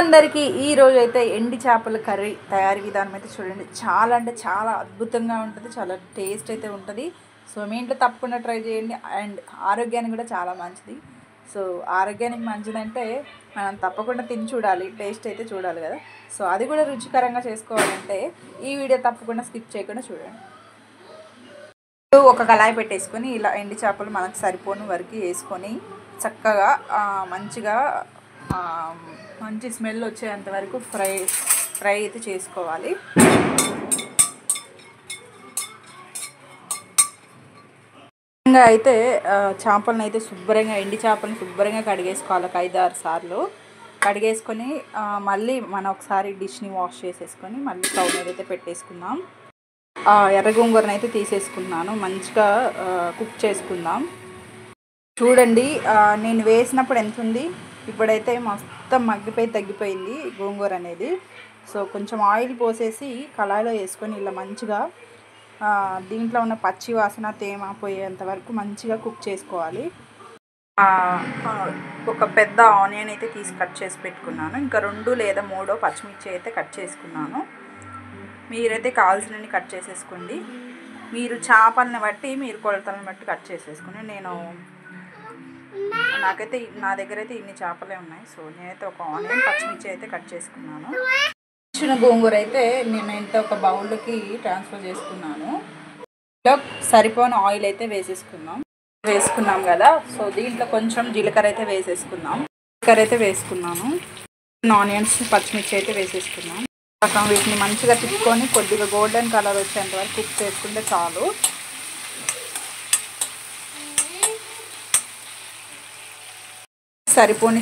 అందరికీ ఈ రోజు అయితే ఎండి చేపల కర్రీ తయారీ విధానం అయితే చూడండి. చాలా అంటే చాలా అద్భుతంగా ఉంటుంది. చాలా టేస్ట్ అయితే ఉంటుంది. సో మీ ఇంట్లో తప్పకుండా ట్రై చేయండి. అండ్ ఆరోగ్యానికి కూడా చాలా మంచిది. సో ఆరోగ్యానికి మంచిదంటే మనం తప్పకుండా తిని చూడాలి, టేస్ట్ అయితే చూడాలి కదా. సో అది కూడా రుచికరంగా చేసుకోవాలంటే ఈ వీడియో తప్పకుండా స్కిప్ చేయకుండా చూడండి. ఒక కళాయి పెట్టేసుకొని ఇలా ఎండి చేపలు మనకు సరిపోని వరకు వేసుకొని చక్కగా మంచిగా మంచి స్మెల్ వచ్చేంత వరకు ఫ్రై అయితే చేసుకోవాలి. అయితే చేపలను అయితే శుభ్రంగా ఎండి చేపలను శుభ్రంగా కడిగేసుకోవాలి. ఒక 5-6 సార్లు కడిగేసుకొని మళ్ళీ మనం ఒకసారి డిష్ని వాష్ చేసేసుకొని మళ్ళీ స్టవ్ మీద అయితే పెట్టేసుకుందాం. ఎర్ర గోంగూరను అయితే తీసేసుకున్నాను. మంచిగా కుక్ చేసుకుందాం. చూడండి నేను వేసినప్పుడు ఎంత ఉంది, ఇప్పుడైతే మొత్తం మగ్గిపోయి తగ్గిపోయింది గోంగూర అనేది. సో కొంచెం ఆయిల్ పోసేసి కళాయిలో వేసుకొని ఇలా మంచిగా దీంట్లో ఉన్న పచ్చి వాసన తేమ పోయేంత వరకు మంచిగా కుక్ చేసుకోవాలి. ఒక పెద్ద ఆనియన్ అయితే తీసి కట్ చేసి పెట్టుకున్నాను. ఇంకా 2 లేదా 3 పచ్చిమిర్చి అయితే కట్ చేసుకున్నాను. మీరైతే కావాల్సినవి కట్ చేసేసుకోండి. మీరు చేపలను బట్టి మీరు కొలతలను బట్టి కట్ చేసేసుకుని నాకైతే నా దగ్గర అయితే ఇన్ని చేపలే ఉన్నాయి. సో నేనైతే ఒక ఆనియన్ పచ్చిమిర్చి అయితే కట్ చేసుకున్నాను. చిన్న గోంగూర అయితే నేనైతే ఒక బౌల్లోకి ట్రాన్స్ఫర్ చేసుకున్నాను. ఇలా సరిపోని ఆయిల్ అయితే వేసుకున్నాం కదా. సో దీంట్లో కొంచెం జీలకర్ర అయితే వేసుకున్నాను. ఆనియన్స్ పచ్చిమిర్చి అయితే వేసేసుకున్నాం. వీటిని మంచిగా తిప్పుకొని కొద్దిగా గోల్డెన్ కలర్ వచ్చేంత వరకు కుక్ చేసుకుంటే చాలు. సరిపోని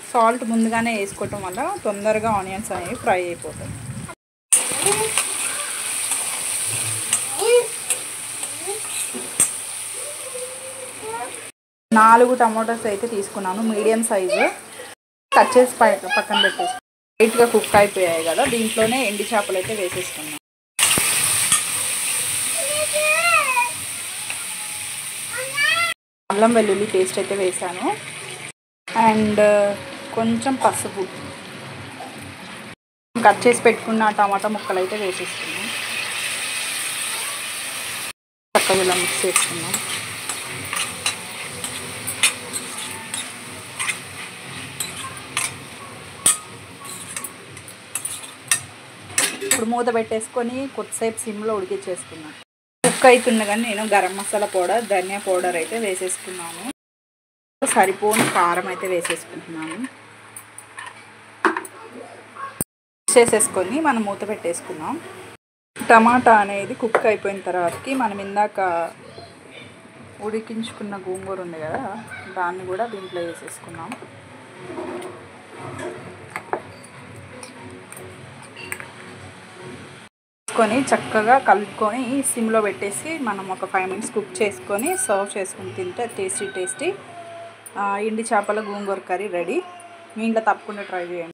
సాల్ట్ ముందుగానే వేసుకోవటం వల్ల తొందరగా ఆనియన్స్ అనేవి ఫ్రై అయిపోతాయి. 4 టమాటోస్ అయితే తీసుకున్నాను, మీడియం సైజు. కట్ చేసి పక్కన పెట్టేసి లైట్గా కుక్ అయిపోయాయి కదా. దీంట్లోనే ఎండి చేపలు అయితే వేసేసుకున్నాను. అల్లం వెల్లుల్లి పేస్ట్ అయితే వేసాను. అండ్ కొంచెం పసుపు, కట్ చేసి పెట్టుకున్న టమాటా ముక్కలు అయితే వేసేసుకున్నాం. చక్కగా ఇలా మిక్స్ చేసుకున్నాం. ఇప్పుడు మూత పెట్టేసుకొని కొద్దిసేపు సిమ్లో ఉడికించేసుకున్నాను. కుక్ అవుతుంది కానీ నేను గరం మసాలా పౌడర్, ధనియా పౌడర్ అయితే వేసేసుకున్నాను. సరిపోని కారం అయితే వేసేసుకుంటున్నాను. చేసేసుకొని మనం మూత పెట్టేసుకున్నాం. టమాటా అనేది కుక్ అయిపోయిన తర్వాతకి మనం ఇందాక ఉడికించుకున్న గోంగూర ఉంది కదా, దాన్ని కూడా దీంట్లో వేసేసుకున్నాం. చక్కగా కలుపుకొని సిమ్లో పెట్టేసి మనం ఒక 5 మినిట్స్ కుక్ చేసుకొని సర్వ్ చేసుకుని తింటే టేస్టీ ఎండి చేపల గోంగూర కర్రీ రెడీ. మీ ఇంట్లో తప్పకుండా ట్రై చేయండి.